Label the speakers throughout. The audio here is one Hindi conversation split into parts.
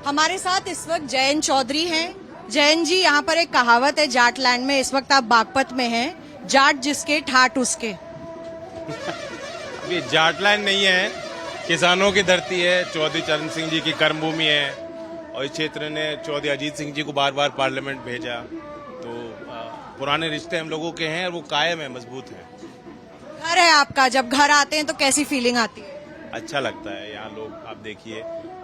Speaker 1: हमारे साथ इस वक्त जयंत चौधरी हैं। जयंत जी, यहाँ पर एक कहावत है जाटलैंड में, इस वक्त आप बागपत में हैं, जाट जिसके ठाट उसके।
Speaker 2: अभी जाटलैंड नहीं है, किसानों की धरती है, चौधरी चरण सिंह जी की कर्मभूमि है और इस क्षेत्र ने चौधरी अजीत सिंह जी को बार बार पार्लियामेंट भेजा, तो पुराने रिश्ते हम लोगों के हैं और वो कायम है, मजबूत है।
Speaker 1: घर है आपका, जब घर आते हैं तो कैसी फीलिंग आती है?
Speaker 2: अच्छा लगता है। यहाँ लोग, आप देखिए,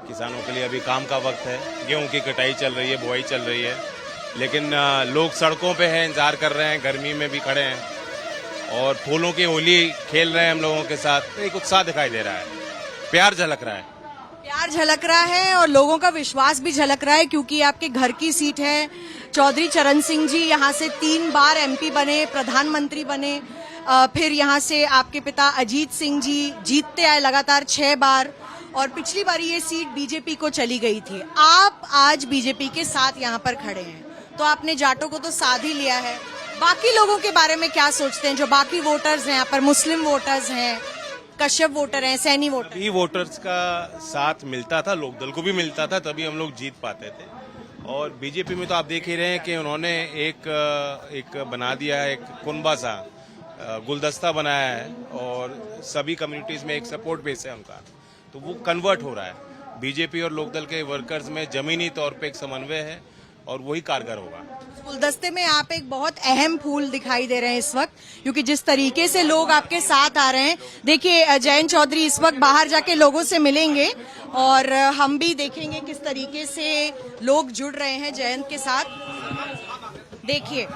Speaker 2: किसानों के लिए अभी काम का वक्त है, गेहूं की कटाई चल रही है, बुआई चल रही है, लेकिन लोग सड़कों पे हैं, इंतजार कर रहे हैं, गर्मी में भी खड़े हैं और फूलों की होली खेल रहे हैं हम लोगों के साथ। एक उत्साह दिखाई दे रहा है, प्यार झलक रहा है।
Speaker 1: प्यार झलक रहा है और लोगों का विश्वास भी झलक रहा है, क्योंकि आपके घर की सीट है। चौधरी चरण सिंह जी यहाँ से 3 बार एमपी बने, प्रधानमंत्री बने, फिर यहाँ से आपके पिता अजीत सिंह जी जीतते आए लगातार 6 बार, और पिछली बार ये सीट बीजेपी को चली गई थी। आप आज बीजेपी के साथ यहाँ पर खड़े हैं, तो आपने जाटों को तो साथ ही लिया है। बाकी लोगों के बारे में क्या सोचते हैं, जो बाकी वोटर्स हैं यहाँ पर? मुस्लिम वोटर्स हैं, कश्यप वोटर हैं, सैनी वोटर।
Speaker 2: सभी वोटर्स का साथ मिलता था, लोकदल को भी मिलता था, तभी हम लोग जीत पाते थे। और बीजेपी में तो आप देख ही रहे हैं कि उन्होंने एक बना दिया है, एक कुनबा सा गुलदस्ता बनाया है और सभी कम्युनिटीज में एक सपोर्ट बेस है उनका, तो वो कन्वर्ट हो रहा है। बीजेपी और लोकदल के वर्कर्स में जमीनी तौर पे एक समन्वय है और वही कारगर होगा।
Speaker 1: गुलदस्ते में आप एक बहुत अहम फूल दिखाई दे रहे हैं इस वक्त, क्योंकि जिस तरीके से लोग आपके साथ आ रहे हैं। देखिए, जयंत चौधरी इस वक्त बाहर जाके लोगों से मिलेंगे और हम भी देखेंगे किस तरीके से लोग जुड़ रहे हैं जयंत के साथ। देखिए,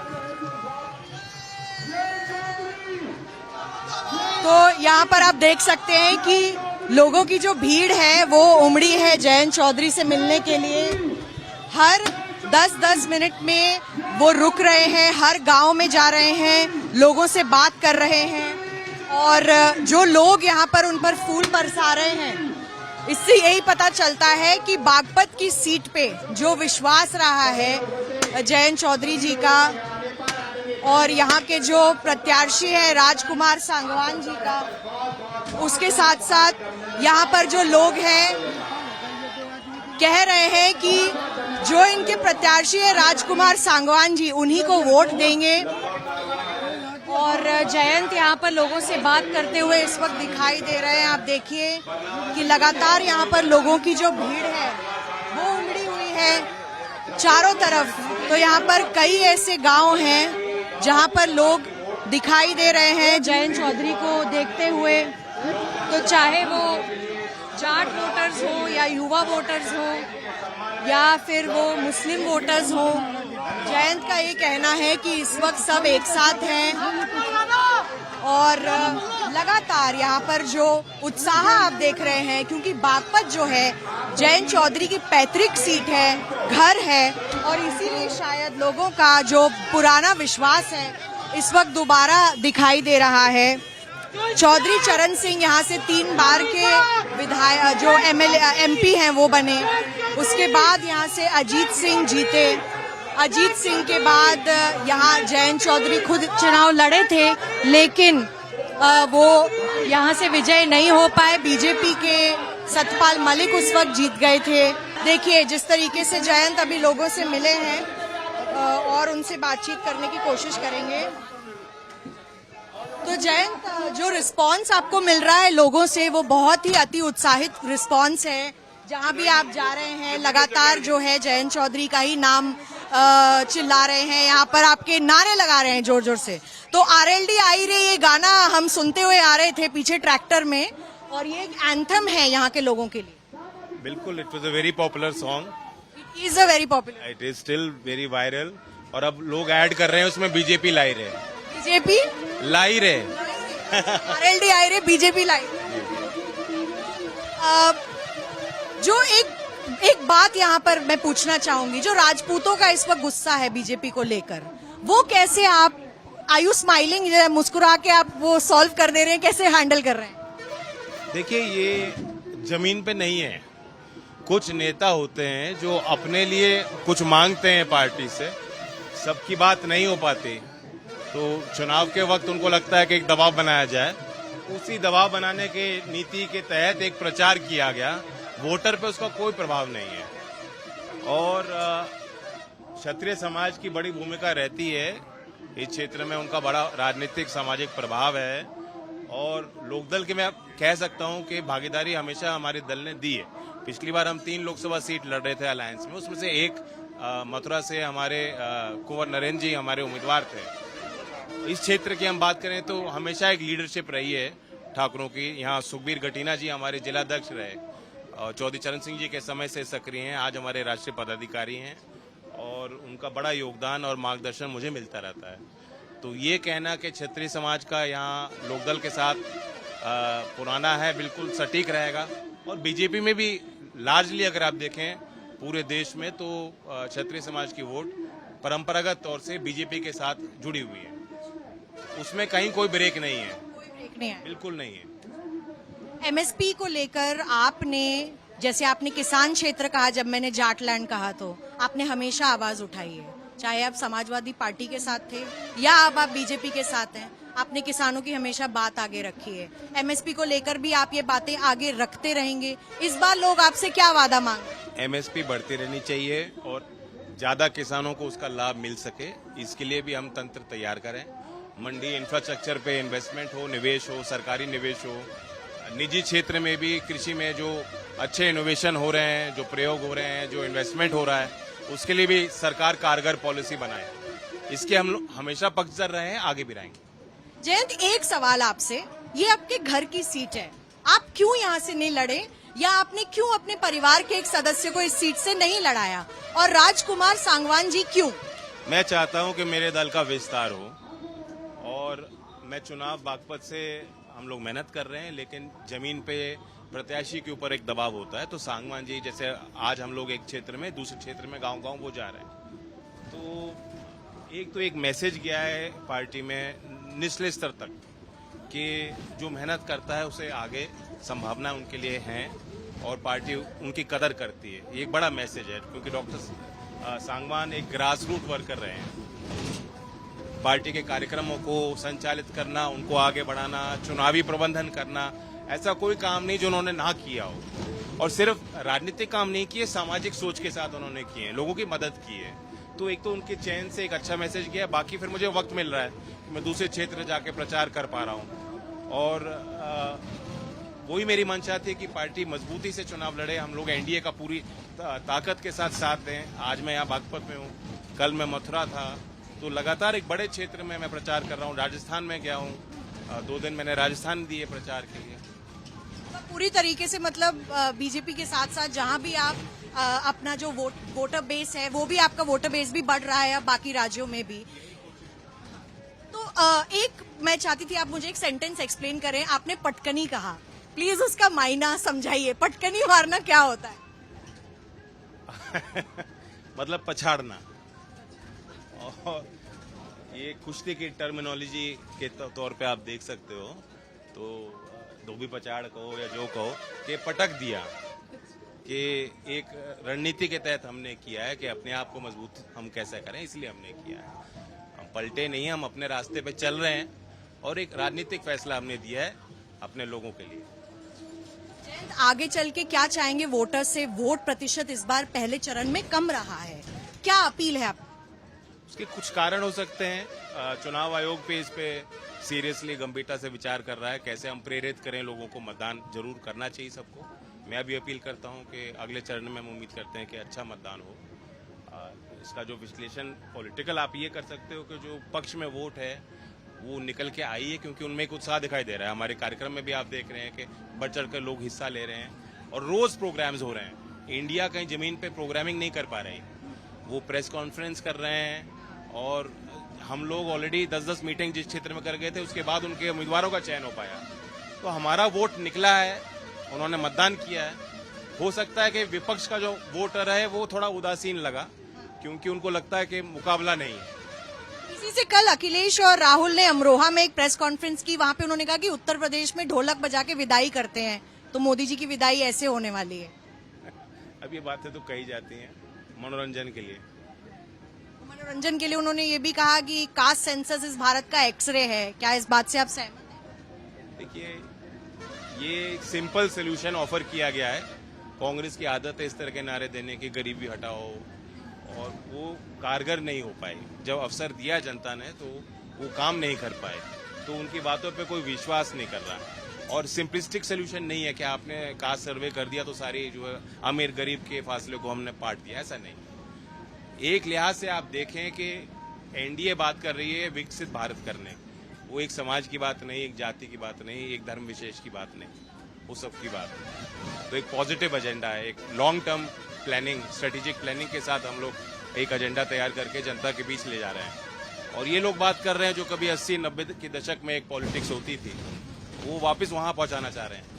Speaker 1: तो यहाँ पर आप देख सकते हैं कि लोगों की जो भीड़ है वो उमड़ी है जयंत चौधरी से मिलने के लिए। हर 10-10 मिनट में वो रुक रहे हैं, हर गांव में जा रहे हैं, लोगों से बात कर रहे हैं और जो लोग यहाँ पर उन पर फूल बरसा रहे हैं, इससे यही पता चलता है कि बागपत की सीट पे जो विश्वास रहा है जयंत चौधरी जी का और यहाँ के जो प्रत्याशी है राजकुमार सांगवान जी का, उसके साथ साथ यहाँ पर जो लोग हैं कह रहे हैं कि जो इनके प्रत्याशी है राजकुमार सांगवान जी, उन्हीं को वोट देंगे। और जयंत यहाँ पर लोगों से बात करते हुए इस वक्त दिखाई दे रहे हैं। आप देखिए कि लगातार यहाँ पर लोगों की जो भीड़ है वो उमड़ी हुई है चारों तरफ। तो यहाँ पर कई ऐसे गांव हैं जहाँ पर लोग दिखाई दे रहे हैं जयंत चौधरी को देखते हुए, तो चाहे वो जाट वोटर्स हो या युवा वोटर्स हो या फिर वो मुस्लिम वोटर्स हो, जयंत का ये कहना है कि इस वक्त सब एक साथ हैं और लगातार यहाँ पर जो उत्साह आप देख रहे हैं, क्योंकि बागपत जो है जयंत चौधरी की पैतृक सीट है, घर है, और इसीलिए शायद लोगों का जो पुराना विश्वास है इस वक्त दोबारा दिखाई दे रहा है। चौधरी चरण सिंह यहाँ से 3 बार के विधायक जो एमपी हैं वो बने, उसके बाद यहाँ से अजीत सिंह जीते, अजीत सिंह के बाद यहाँ जयंत चौधरी खुद चुनाव लड़े थे, लेकिन वो यहाँ से विजय नहीं हो पाए। बीजेपी के सतपाल मलिक उस वक्त जीत गए थे। देखिए जिस तरीके से जयंत अभी लोगों से मिले हैं और उनसे बातचीत करने की कोशिश करेंगे। तो जयंत, जो रिस्पांस आपको मिल रहा है लोगों से वो बहुत ही अति उत्साहित रिस्पांस है। जहां भी आप जा रहे हैं लगातार जो है जयंत चौधरी का ही नाम चिल्ला रहे हैं, यहाँ पर आपके नारे लगा रहे हैं जोर जोर से। तो RLD आई रे, ये गाना हम सुनते हुए आ रहे थे पीछे ट्रैक्टर में, और ये एक एंथम है यहाँ के लोगों के लिए।
Speaker 2: बिल्कुल, it was a very popular song,
Speaker 1: it is a very popular,
Speaker 2: it is still very viral. और अब लोग ऐड कर रहे हैं उसमें बीजेपी लाई रहे,
Speaker 1: बीजेपी
Speaker 2: लाई रहे
Speaker 1: RLD आई रे, बीजेपी लाई। जो एक बात यहाँ पर मैं पूछना चाहूंगी, जो राजपूतों का इस वक्त गुस्सा है बीजेपी को लेकर, वो कैसे आप, आर यू स्माइलिंग, मुस्कुरा के आप वो सॉल्व कर दे रहे हैं, कैसे हैंडल कर रहे हैं?
Speaker 2: देखिए, ये जमीन पे नहीं है। कुछ नेता होते हैं जो अपने लिए कुछ मांगते हैं पार्टी से, सबकी बात नहीं हो पाती, तो चुनाव के वक्त उनको लगता है कि एक दबाव बनाया जाए। उसी दबाव बनाने के नीति के तहत एक प्रचार किया गया, वोटर पे उसका कोई प्रभाव नहीं है। और क्षत्रिय समाज की बड़ी भूमिका रहती है इस क्षेत्र में, उनका बड़ा राजनीतिक सामाजिक प्रभाव है और लोकदल की मैं कह सकता हूं कि भागीदारी हमेशा हमारे दल ने दी है। पिछली बार हम 3 लोकसभा सीट लड़ रहे थे अलायंस में, उसमें से एक मथुरा से हमारे कुंवर नरेंद्र जी हमारे उम्मीदवार थे। इस क्षेत्र की हम बात करें तो हमेशा एक लीडरशिप रही है ठाकुरों की। यहाँ सुखबीर गटीना जी हमारे जिलाध्यक्ष रहे और चौधरी चरण सिंह जी के समय से सक्रिय हैं, आज हमारे राष्ट्रीय पदाधिकारी हैं और उनका बड़ा योगदान और मार्गदर्शन मुझे मिलता रहता है। तो ये कहना कि क्षत्रिय समाज का यहाँ लोकदल के साथ पुराना है, बिल्कुल सटीक रहेगा। और बीजेपी में भी लार्जली अगर आप देखें पूरे देश में तो क्षत्रिय समाज की वोट परंपरागत तौर से बीजेपी के साथ जुड़ी हुई है, उसमें कहीं कोई ब्रेक नहीं है, बिल्कुल नहीं है।
Speaker 1: एमएसपी को लेकर आपने, जैसे आपने किसान क्षेत्र कहा, जब मैंने जाटलैंड कहा तो आपने हमेशा आवाज उठाई है, चाहे आप समाजवादी पार्टी के साथ थे या अब आप बीजेपी के साथ हैं, आपने किसानों की हमेशा बात आगे रखी है। एमएसपी को लेकर भी आप ये बातें आगे रखते रहेंगे। इस बार लोग आपसे क्या वादा मांग रहे हैं?
Speaker 2: एमएसपी बढ़ती रहनी चाहिए और ज्यादा किसानों को उसका लाभ मिल सके, इसके लिए भी हम तंत्र तैयार करें। मंडी इंफ्रास्ट्रक्चर पे इन्वेस्टमेंट हो, निवेश हो, सरकारी निवेश हो, निजी क्षेत्र में भी कृषि में जो अच्छे इनोवेशन हो रहे हैं, जो प्रयोग हो रहे हैं, जो इन्वेस्टमेंट हो रहा है, उसके लिए भी सरकार कारगर पॉलिसी बनाए। इसके हम लोग हमेशा पक्षधर रहे हैं, आगे भी रहेंगे।
Speaker 1: जयंत, एक सवाल आपसे, ये आपके घर की सीट है, आप क्यों यहाँ से नहीं लड़े या आपने क्यों अपने परिवार के एक सदस्य को इस सीट से नहीं लड़ाया, और राजकुमार सांगवान जी क्यों?
Speaker 2: मैं चाहता हूं कि मेरे दल का विस्तार हो और मैं चुनाव बागपत से हम लोग मेहनत कर रहे हैं, लेकिन जमीन पे प्रत्याशी के ऊपर एक दबाव होता है। तो सांगवान जी जैसे आज हम लोग एक क्षेत्र में, दूसरे क्षेत्र में गांव-गांव वो जा रहे हैं, तो एक मैसेज गया है पार्टी में निचले स्तर तक कि जो मेहनत करता है उसे आगे संभावना उनके लिए है और पार्टी उनकी कदर करती है। ये एक बड़ा मैसेज है, क्योंकि डॉक्टर सांगवान एक ग्रास रूट वर्कर रहे हैं। पार्टी के कार्यक्रमों को संचालित करना, उनको आगे बढ़ाना, चुनावी प्रबंधन करना, ऐसा कोई काम नहीं जो उन्होंने ना किया हो। और सिर्फ राजनीतिक काम नहीं किए, सामाजिक सोच के साथ उन्होंने किए हैं, लोगों की मदद की है। तो एक तो उनके चयन से एक अच्छा मैसेज गया, बाकी फिर मुझे वक्त मिल रहा है कि मैं दूसरे क्षेत्र जाके प्रचार कर पा रहा हूँ और वही मेरी मंशा थी कि पार्टी मजबूती से चुनाव लड़े, हम लोग एनडीए का पूरी ताकत के साथ दें। आज मैं यहाँ बागपत में हूँ, कल मैं मथुरा था, तो लगातार एक बड़े क्षेत्र में मैं प्रचार कर रहा हूँ। राजस्थान में गया हूँ, 2 दिन मैंने राजस्थान दिए प्रचार के लिए।
Speaker 1: पूरी तरीके से मतलब बीजेपी के साथ साथ जहां भी आप अपना जो वोटर बेस है, वो भी आपका वोटर बेस भी बढ़ रहा है बाकी राज्यों में भी। तो एक मैं चाहती थी आप मुझे एक सेंटेंस एक्सप्लेन करें। आपने पटकनी कहा, प्लीज उसका मायना समझाइए। पटकनी मारना क्या होता है?
Speaker 2: मतलब पछाड़ना। और ये कुश्ती की टर्मिनोलॉजी के तौर पे आप देख सकते हो, तो धोबी पछाड़ कहो या जो कहो, कि पटक दिया, कि एक रणनीति के तहत हमने किया है कि अपने आप को मजबूत हम कैसे करें, इसलिए हमने किया है। हम पलटे नहीं, हम अपने रास्ते पे चल रहे हैं और एक राजनीतिक फैसला हमने दिया है अपने लोगों के लिए।
Speaker 1: आगे चल के क्या चाहेंगे वोटर से? वोट प्रतिशत इस बार पहले चरण में कम रहा है, क्या अपील है आप?
Speaker 2: उसके कुछ कारण हो सकते हैं। चुनाव आयोग पे इस पे सीरियसली गंभीरता से विचार कर रहा है, कैसे हम प्रेरित करें लोगों को। मतदान जरूर करना चाहिए सबको। मैं भी अपील करता हूं कि अगले चरण में हम उम्मीद करते हैं कि अच्छा मतदान हो। इसका जो विश्लेषण पॉलिटिकल आप ये कर सकते हो कि जो पक्ष में वोट है वो निकल के आई है, क्योंकि उनमें एक उत्साह दिखाई दे रहा है। हमारे कार्यक्रम में भी आप देख रहे हैं कि बढ़ चढ़ कर लोग हिस्सा ले रहे हैं और रोज प्रोग्राम्स हो रहे हैं। इंडिया कहीं जमीन पे प्रोग्रामिंग नहीं कर पा रहे, वो प्रेस कॉन्फ्रेंस कर रहे हैं। और हम लोग ऑलरेडी 10-10 मीटिंग जिस क्षेत्र में कर गए थे, उसके बाद उनके उम्मीदवारों का चयन हो पाया। तो हमारा वोट निकला है, उन्होंने मतदान किया है। हो सकता है कि विपक्ष का जो वोटर है वो थोड़ा उदासीन लगा, क्योंकि उनको लगता है कि मुकाबला नहीं है।
Speaker 1: इसी से कल अखिलेश और राहुल ने अमरोहा में एक प्रेस कॉन्फ्रेंस की, वहां पे उन्होंने कहा कि उत्तर प्रदेश में ढोलक बजा के विदाई करते हैं, तो मोदी जी की विदाई ऐसे होने वाली है।
Speaker 2: अब ये बातें तो कही जाती हैं मनोरंजन के लिए।
Speaker 1: मनोरंजन के लिए उन्होंने ये भी कहा कि कास्ट सेंसस इस भारत का एक्सरे है, क्या इस बात से आप सहमत हैं?
Speaker 2: देखिए, ये एक सिंपल सोल्यूशन ऑफर किया गया है कांग्रेस की आदत है इस तरह के नारे देने की, गरीबी हटाओ, और वो कारगर नहीं हो पाए। जब अवसर दिया जनता ने तो वो काम नहीं कर पाए, तो उनकी बातों पे कोई विश्वास नहीं कर रहा। और सिंपलिस्टिक सोल्यूशन नहीं है कि आपने कास्ट सर्वे कर दिया तो सारी जो है अमीर गरीब के फासले को हमने पाट दिया, ऐसा नहीं। एक लिहाज से आप देखें कि एनडीए बात कर रही है विकसित भारत करने, वो एक समाज की बात नहीं, एक जाति की बात नहीं, एक धर्म विशेष की बात नहीं, वो सब की बात है। तो एक पॉजिटिव एजेंडा है, एक long term planning, strategic planning के साथ हम लोग एक एजेंडा तैयार करके जनता के बीच ले जा रहे हैं। और ये लोग बात कर रहे हैं जो कभी 80-90 के दशक में एक पॉलिटिक्स होती थी, वो वापस वहां पहुंचाना चाह रहे हैं।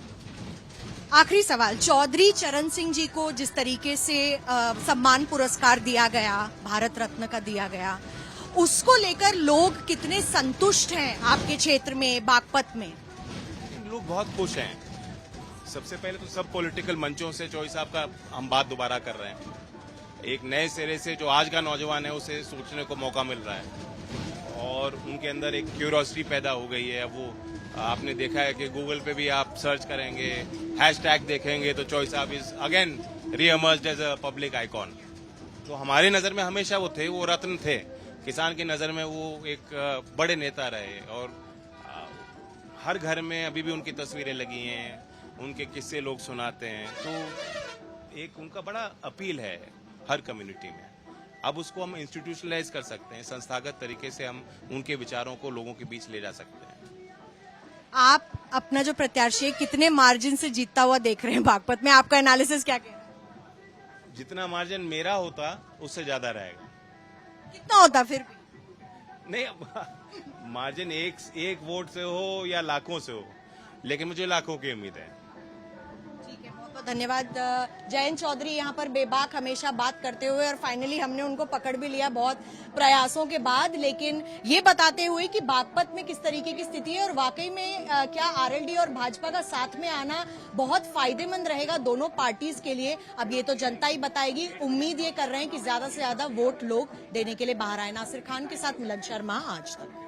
Speaker 1: आखिरी सवाल, चौधरी चरण सिंह जी को जिस तरीके से सम्मान पुरस्कार दिया गया, भारत रत्न का दिया गया, उसको लेकर लोग कितने संतुष्ट हैं आपके क्षेत्र में, बागपत में?
Speaker 2: लोग बहुत खुश हैं। सबसे पहले तो सब पॉलिटिकल मंचों से चौधरी साहब का हम बात दोबारा कर रहे हैं। एक नए सिरे से जो आज का नौजवान है उसे सोचने को मौका मिल रहा है और उनके अंदर एक क्यूरियोसिटी पैदा हो गई है। वो आपने देखा है कि गूगल पे भी आप सर्च करेंगे, हैशटैग देखेंगे तो चौधरी साहब is again re-emerged as a public icon. तो हमारी नजर में हमेशा वो थे, वो रत्न थे। किसान की नजर में वो एक बड़े नेता रहे और हर घर में अभी भी उनकी तस्वीरें लगी हैं, उनके किस्से लोग सुनाते हैं। तो एक उनका बड़ा अपील है हर कम्युनिटी में। अब उसको हम इंस्टीट्यूशनलाइज कर सकते हैं, संस्थागत तरीके से हम उनके विचारों को लोगों के बीच ले जा सकते हैं।
Speaker 1: आप अपना जो प्रत्याशी है कितने मार्जिन से जीतता हुआ देख रहे हैं बागपत में? आपका एनालिसिस क्या कह रहा है?
Speaker 2: जितना मार्जिन मेरा होता उससे ज्यादा रहेगा।
Speaker 1: कितना होता फिर भी?
Speaker 2: नहीं, मार्जिन एक वोट से हो या लाखों से हो, लेकिन मुझे लाखों की उम्मीद है।
Speaker 1: ठीक है, बहुत बहुत धन्यवाद। जयंत चौधरी यहाँ पर बेबाक हमेशा बात करते हुए, और फाइनली हमने उनको पकड़ भी लिया बहुत प्रयासों के बाद, लेकिन ये बताते हुए कि बागपत में किस तरीके की स्थिति है और वाकई में क्या आरएलडी और भाजपा का साथ में आना बहुत फायदेमंद रहेगा दोनों पार्टीज के लिए। अब ये तो जनता ही बताएगी। उम्मीद ये कर रहे हैं कि ज्यादा से ज्यादा वोट लोग देने के लिए बाहर आए। नासिर खान के साथ मिलन शर्मा, आज तक।